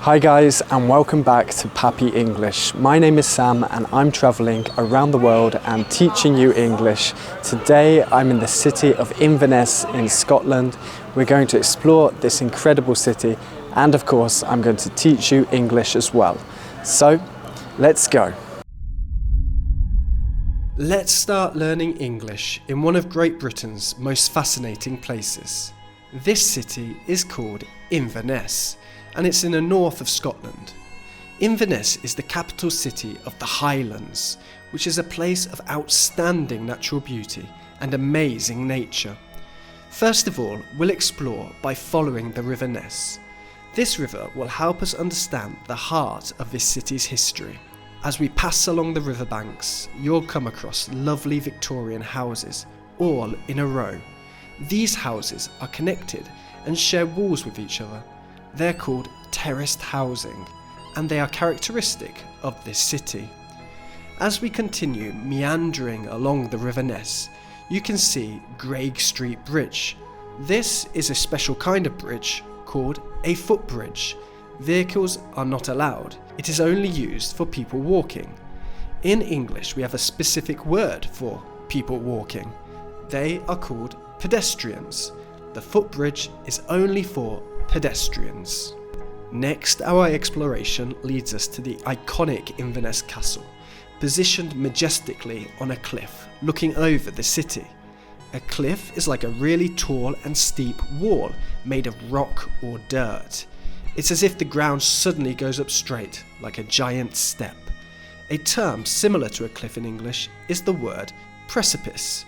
Hi guys, and welcome back to Pappy English. My name is Sam and I'm travelling around the world and teaching you English. Today I'm in the city of Inverness in Scotland. We're going to explore this incredible city and of course I'm going to teach you English as well. So let's go. Let's start learning English in one of Great Britain's most fascinating places. This city is called Inverness, and it's in the north of Scotland. Inverness is the capital city of the Highlands, which is a place of outstanding natural beauty and amazing nature. First of all, we'll explore by following the River Ness. This river will help us understand the heart of this city's history. As we pass along the riverbanks, you'll come across lovely Victorian houses, all in a row. These houses are connected and share walls with each other. They're called terraced housing, and they are characteristic of this city. As we continue meandering along the River Ness, you can see Greig Street Bridge. This is a special kind of bridge called a footbridge. Vehicles are not allowed. It is only used for people walking. In English, we have a specific word for people walking. They are called pedestrians. The footbridge is only for pedestrians. Next, our exploration leads us to the iconic Inverness Castle, positioned majestically on a cliff looking over the city. A cliff is like a really tall and steep wall made of rock or dirt. It's as if the ground suddenly goes up straight, like a giant step. A term similar to a cliff in English is the word precipice.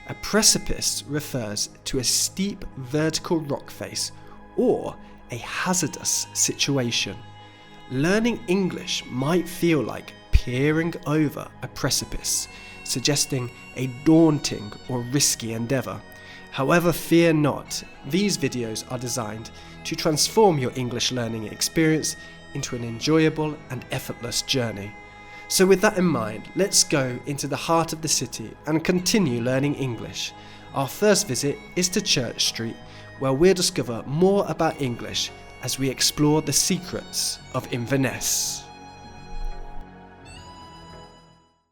A precipice refers to a steep vertical rock face or a hazardous situation. Learning English might feel like peering over a precipice, suggesting a daunting or risky endeavour. However, fear not, these videos are designed to transform your English learning experience into an enjoyable and effortless journey. So with that in mind, let's go into the heart of the city and continue learning English. Our first visit is to Church Street, where we'll discover more about English as we explore the secrets of Inverness.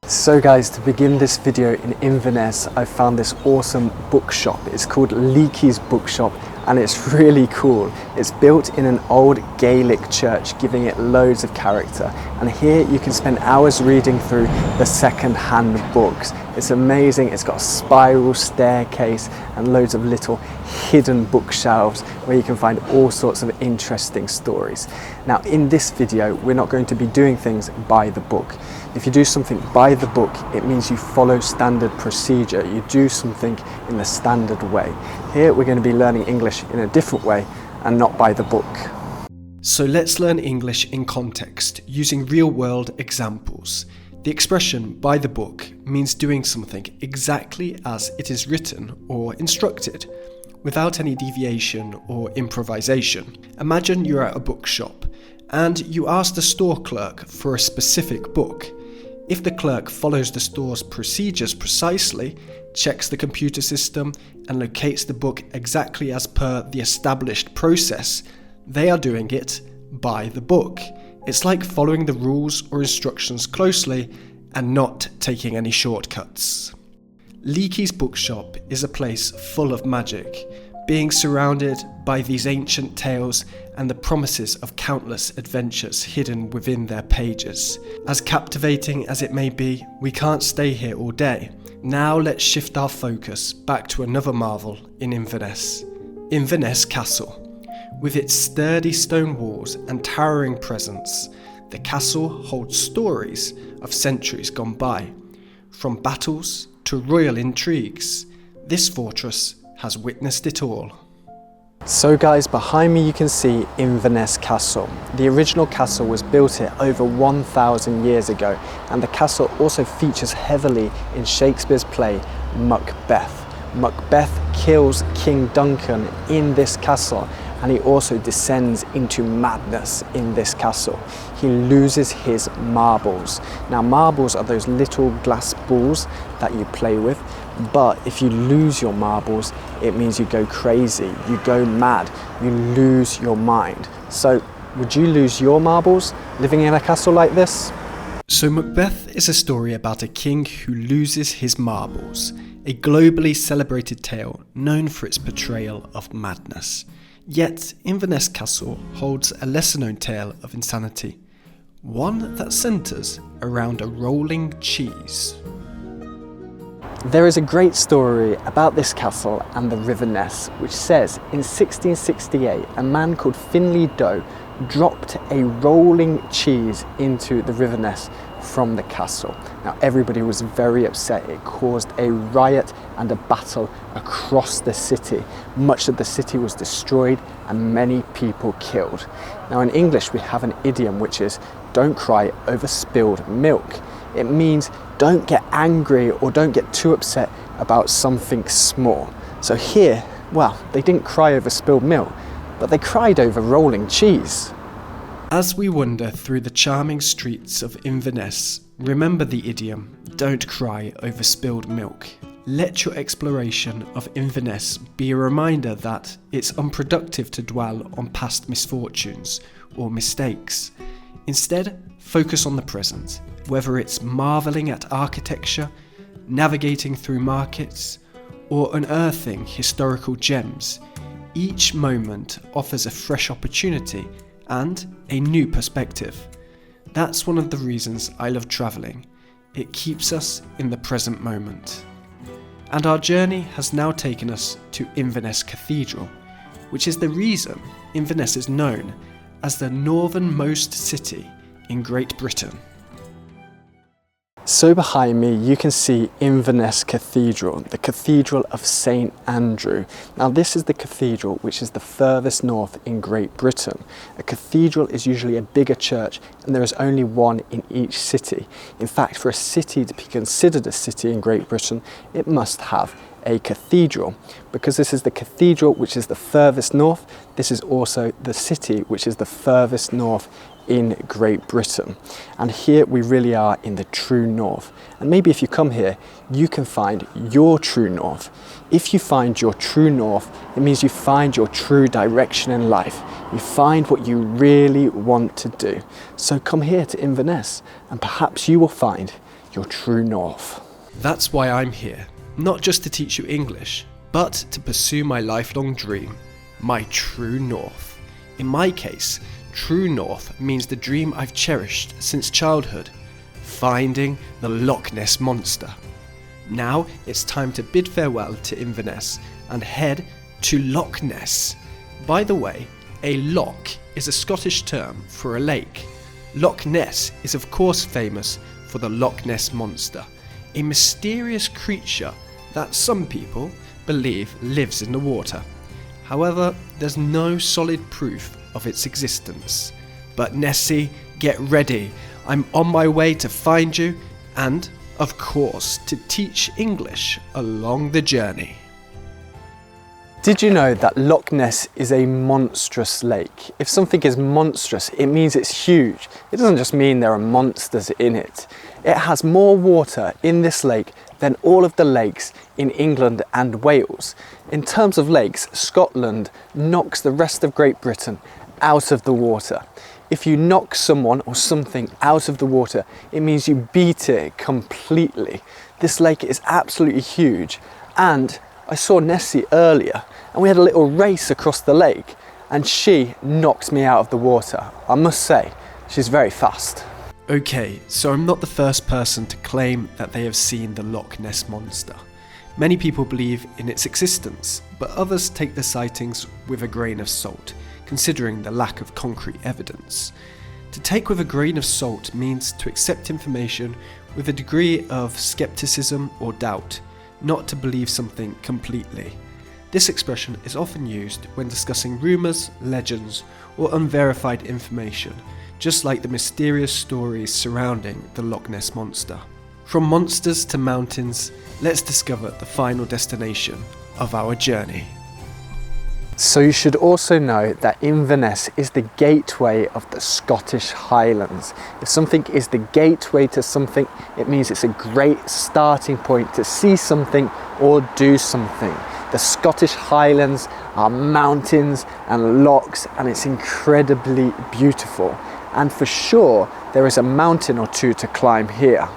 So guys, to begin this video in Inverness, I found this awesome bookshop. It's called Leys Bookshop and it's really cool. It's built in an old Gaelic church, giving it loads of character. And here you can spend hours reading through the second-hand books. It's amazing. It's got a spiral staircase and loads of little hidden bookshelves where you can find all sorts of interesting stories. Now in this video, we're not going to be doing things by the book. If you do something by the book, it means you follow standard procedure. You do something in the standard way. Here we're going to be learning English in a different way and not by the book. So let's learn English in context, using real-world examples. The expression by the book means doing something exactly as it is written or instructed, without any deviation or improvisation. Imagine you're at a bookshop and you ask the store clerk for a specific book. If the clerk follows the store's procedures precisely, checks the computer system, and locates the book exactly as per the established process, they are doing it by the book. It's like following the rules or instructions closely and not taking any shortcuts. Leys Bookshop is a place full of magic, being surrounded by these ancient tales and the promises of countless adventures hidden within their pages. As captivating as it may be, we can't stay here all day. Now let's shift our focus back to another marvel in Inverness, Inverness Castle. With its sturdy stone walls and towering presence, the castle holds stories of centuries gone by. From battles to royal intrigues, this fortress has witnessed it all. So guys, behind me you can see Inverness Castle. The original castle was built here over 1,000 years ago, and the castle also features heavily in Shakespeare's play McBeth. McBeth kills King Duncan in this castle, and he also descends into madness in this castle. He loses his marbles. Now marbles are those little glass balls that you play with, but if you lose your marbles, it means you go crazy, you go mad, you lose your mind. So Would you lose your marbles living in a castle like this? So McBeth is a story about a king who loses his marbles, a globally celebrated tale known for its portrayal of madness. Yet Inverness Castle holds a lesser known tale of insanity, one that centres around a rolling cheese. There is a great story about this castle and the River Ness, which says in 1668 a man called Finlay Doe dropped a rolling cheese into the River Ness from the castle. Now everybody was very upset. It caused a riot and a battle across the city. Much of the city was destroyed and many people killed. Now in English we have an idiom which is "don't cry over spilled milk." It means don't get angry or don't get too upset about something small. So here, well, they didn't cry over spilled milk, but they cried over rolling cheese. As we wander through the charming streets of Inverness, remember the idiom, don't cry over spilled milk. Let your exploration of Inverness be a reminder that it's unproductive to dwell on past misfortunes or mistakes. Instead, focus on the present, whether it's marvelling at architecture, navigating through markets, or unearthing historical gems. Each moment offers a fresh opportunity and a new perspective. That's one of the reasons I love travelling. It keeps us in the present moment. And our journey has now taken us to Inverness Cathedral, which is the reason Inverness is known as the northernmost city in Great Britain. So behind me you can see Inverness Cathedral, the Cathedral of St Andrew. Now this is the cathedral which is the furthest north in Great Britain. A cathedral is usually a bigger church and there is only one in each city. In fact, for a city to be considered a city in Great Britain, it must have a cathedral. Because this is the cathedral which is the furthest north, this is also the city which is the furthest north in Great Britain. And here we really are in the true north. And maybe if you come here, you can find your true north. If you find your true north, it means you find your true direction in life. You find what you really want to do. So come here to Inverness and perhaps you will find your true north. That's why I'm here, not just to teach you English, but to pursue my lifelong dream, my true north. In my case, true north means the dream I've cherished since childhood, finding the Loch Ness monster. Now it's time to bid farewell to Inverness and head to Loch Ness. By the way, a loch is a Scottish term for a lake. Loch Ness is of course famous for the Loch Ness monster, a mysterious creature that some people believe lives in the water. However, there's no solid proof of its existence. But Nessie, get ready. I'm on my way to find you and, of course, to teach English along the journey. Did you know that Loch Ness is a monstrous lake? If something is monstrous, it means it's huge. It doesn't just mean there are monsters in it. It has more water in this lake than all of the lakes in England and Wales. In terms of lakes, Scotland knocks the rest of Great Britain out of the water. If you knock someone or something out of the water, it means you beat it completely. This lake is absolutely huge, and I saw Nessie earlier and we had a little race across the lake and she knocked me out of the water. I must say, she's very fast. Okay, so I'm not the first person to claim that they have seen the Loch Ness monster. Many people believe in its existence, but others take the sightings with a grain of salt, considering the lack of concrete evidence. To take with a grain of salt means to accept information with a degree of skepticism or doubt, not to believe something completely. This expression is often used when discussing rumours, legends, or unverified information, just like the mysterious stories surrounding the Loch Ness monster. From monsters to mountains, let's discover the final destination of our journey. So you should also know that Inverness is the gateway of the Scottish Highlands. If something is the gateway to something, it means it's a great starting point to see something or do something. The Scottish Highlands are mountains and lochs, and it's incredibly beautiful. And for sure, there is a mountain or two to climb here.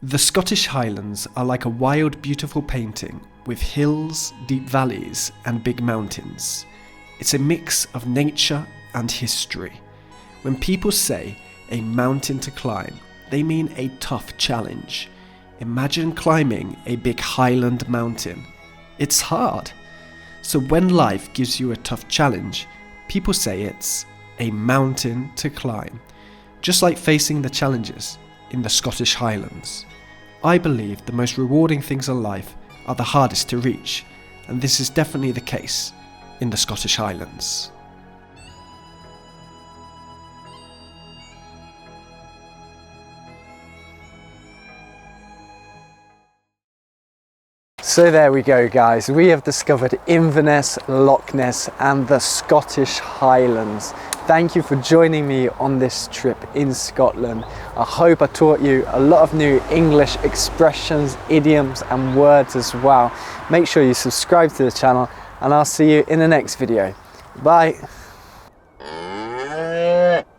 The Scottish Highlands are like a wild, beautiful painting with hills, deep valleys, and big mountains. It's a mix of nature and history. When people say a mountain to climb, they mean a tough challenge. Imagine climbing a big highland mountain. It's hard. So when life gives you a tough challenge, people say it's a mountain to climb. Just like facing the challenges in the Scottish Highlands. I believe the most rewarding things in life are the hardest to reach, and this is definitely the case in the Scottish Highlands. So there we go, guys. We have discovered Inverness, Loch Ness and the Scottish Highlands. Thank you for joining me on this trip in Scotland. I hope I taught you a lot of new English expressions, idioms and words as well. Make sure you subscribe to the channel and I'll see you in the next video. Bye.